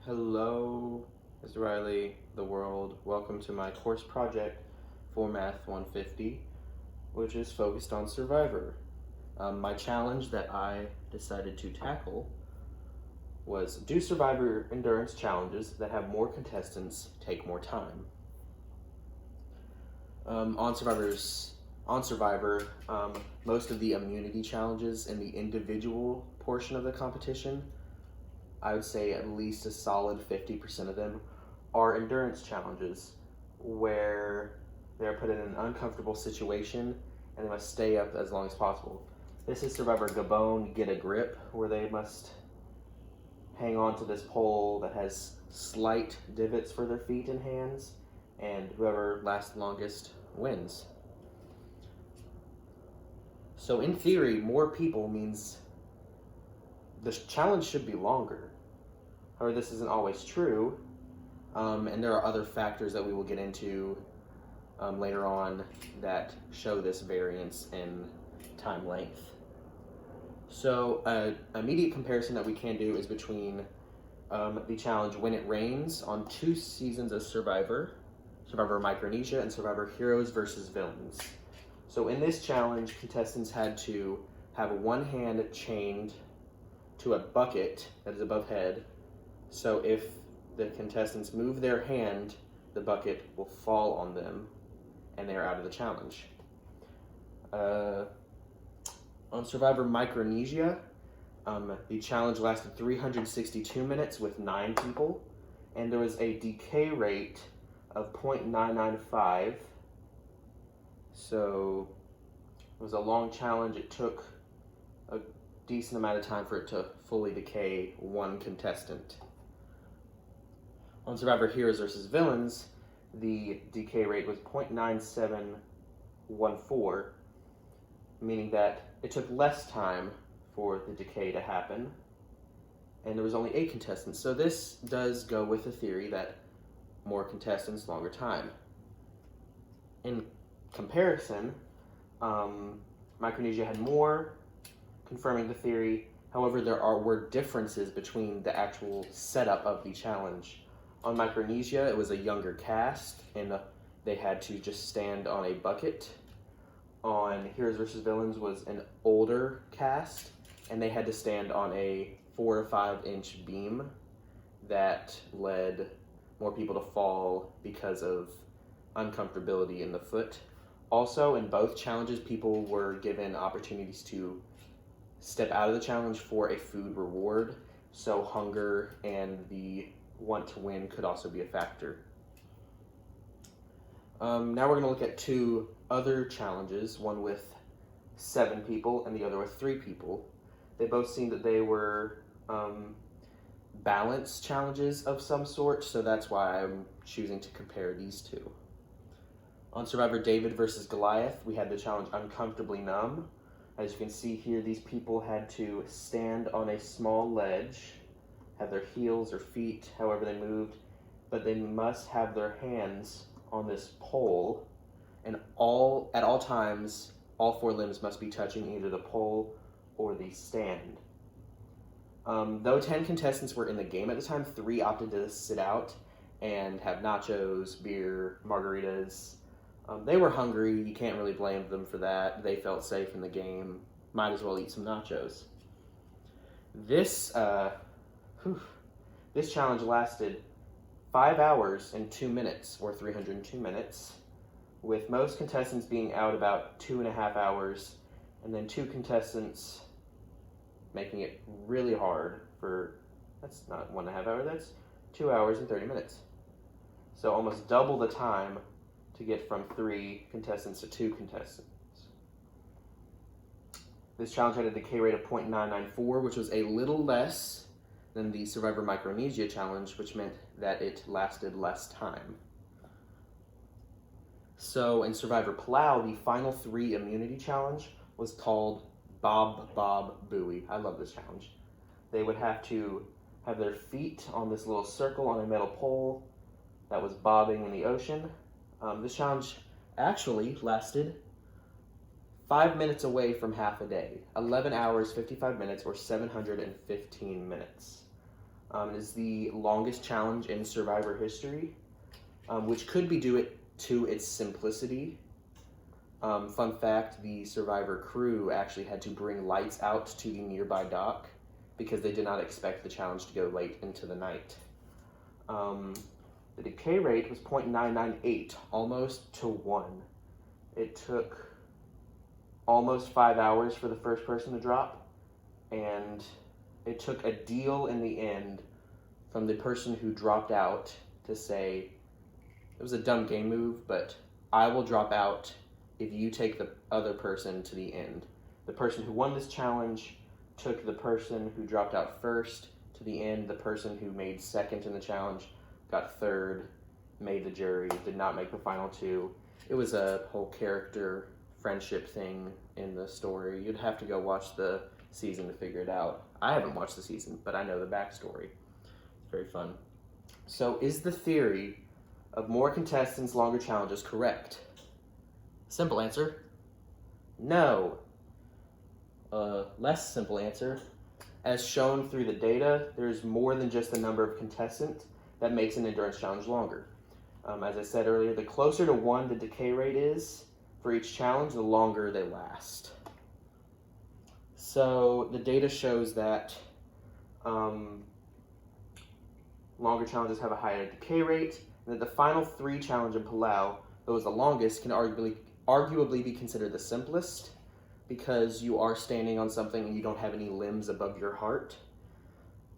Hello, Mr. Riley, the world. Welcome to my course project for Math 150, which is focused on Survivor. My challenge that I decided to tackle was do Survivor endurance challenges that have more contestants take more time. On Survivor, most of the immunity challenges in the individual portion of the competition, I would say at least a solid 50% of them are endurance challenges where they're put in an uncomfortable situation and they must stay up as long as possible. This is Survivor Gabon Get a Grip, where they must hang on to this pole that has slight divots for their feet and hands, and whoever lasts longest wins. So in theory, more people means the challenge should be longer. However, this isn't always true, and there are other factors that we will get into later on that show this variance in time length. So an immediate comparison that we can do is between the challenge When It Rains on 2 seasons of Survivor Micronesia and Survivor Heroes versus Villains. So in this challenge, contestants had to have one hand chained to a bucket that is above head. So if the contestants move their hand, the bucket will fall on them and they're out of the challenge. On Survivor Micronesia, the challenge lasted 362 minutes with 9 people, and there was a decay rate of 0.995. So it was a long challenge. It took a decent amount of time for it to fully decay one contestant. On Survivor Heroes versus Villains, the decay rate was 0.9714, meaning that it took less time for the decay to happen, and there was only 8 contestants. So this does go with the theory that more contestants, longer time. In comparison, Micronesia had more, confirming the theory. However, were differences between the actual setup of the challenge. On Micronesia, it was a younger cast, and they had to just stand on a bucket. On Heroes vs. Villains was an older cast, and they had to stand on a 4 or 5 inch beam that led more people to fall because of uncomfortability in the foot. Also, in both challenges, people were given opportunities to step out of the challenge for a food reward, so hunger and the want to win could also be a factor. Now we're going to look at 2 other challenges, one with 7 people and the other with 3 people. They both seemed that they were balance challenges of some sort, so that's why I'm choosing to compare these 2. On Survivor David versus Goliath, we had the challenge Uncomfortably Numb. As you can see here, these people had to stand on a small ledge, have their heels or feet, however they moved, but they must have their hands on this pole, and at all times, all 4 limbs must be touching either the pole or the stand. Though 10 contestants were in the game at the time, 3 opted to sit out and have nachos, beer, margaritas. They were hungry. You can't really blame them for that. They felt safe in the game. Might as well eat some nachos. This challenge lasted 5 hours and 2 minutes, or 302 minutes, with most contestants being out about 2.5 hours, and then 2 contestants making it really hard that's not 1.5 hours, that's 2 hours and 30 minutes. So almost double the time to get from 3 contestants to 2 contestants. This challenge had a decay rate of 0.994, which was a little less than the Survivor Micronesia challenge, which meant that it lasted less time. So in Survivor Palau, the final 3 immunity challenge was called Bob Bob Buoy. I love this challenge. They would have to have their feet on this little circle on a metal pole that was bobbing in the ocean. This challenge actually lasted 5 minutes away from half a day. 11 hours, 55 minutes, or 715 minutes. It is the longest challenge in Survivor history, which could be due to its simplicity. Fun fact, the Survivor crew actually had to bring lights out to the nearby dock because they did not expect the challenge to go late into the night. The decay rate was 0.998, almost to 1. It took almost 5 hours for the first person to drop, and it took a deal in the end from the person who dropped out to say, it was a dumb game move, but I will drop out if you take the other person to the end. The person who won this challenge took the person who dropped out first to the end. The person who made second in the challenge got third, made the jury, did not make the final two. It was a whole character friendship thing in the story. You'd have to go watch the season to figure it out. I haven't watched the season, but I know the backstory. It's very fun. So, is the theory of more contestants, longer challenges correct? Simple answer, no. Less simple answer, as shown through the data, there's more than just the number of contestants that makes an endurance challenge longer. As I said earlier, the closer to 1 the decay rate is for each challenge, the longer they last. So the data shows that longer challenges have a higher decay rate, and that the final 3 challenge in Palau, though is the longest, can arguably be considered the simplest, because you are standing on something and you don't have any limbs above your heart.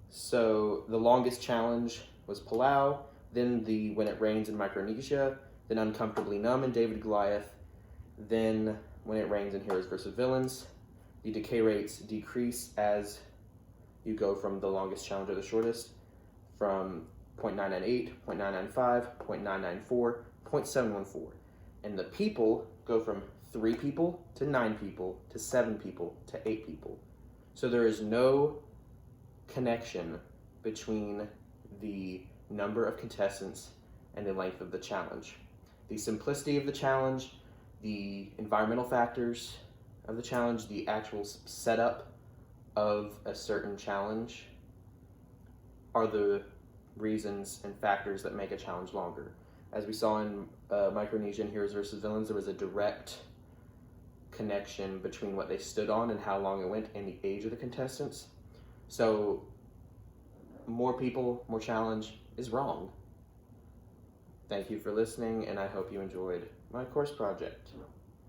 So the longest challenge was Palau, then the When It Rains in Micronesia, then Uncomfortably Numb in David Goliath, then When It Rains in Heroes vs. Villains. The decay rates decrease as you go from the longest challenge to the shortest, from 0.998, 0.995, 0.994, 0.714. And the people go from 3 people to 9 people to 7 people to 8 people. So there is no connection between the number of contestants and the length of the challenge. The simplicity of the challenge, the environmental factors of the challenge, the actual setup of a certain challenge are the reasons and factors that make a challenge longer. As we saw in Micronesia and Heroes vs. Villains, there was a direct connection between what they stood on and how long it went and the age of the contestants. So more people, more challenge is wrong. Thank you for listening, and I hope you enjoyed my course project.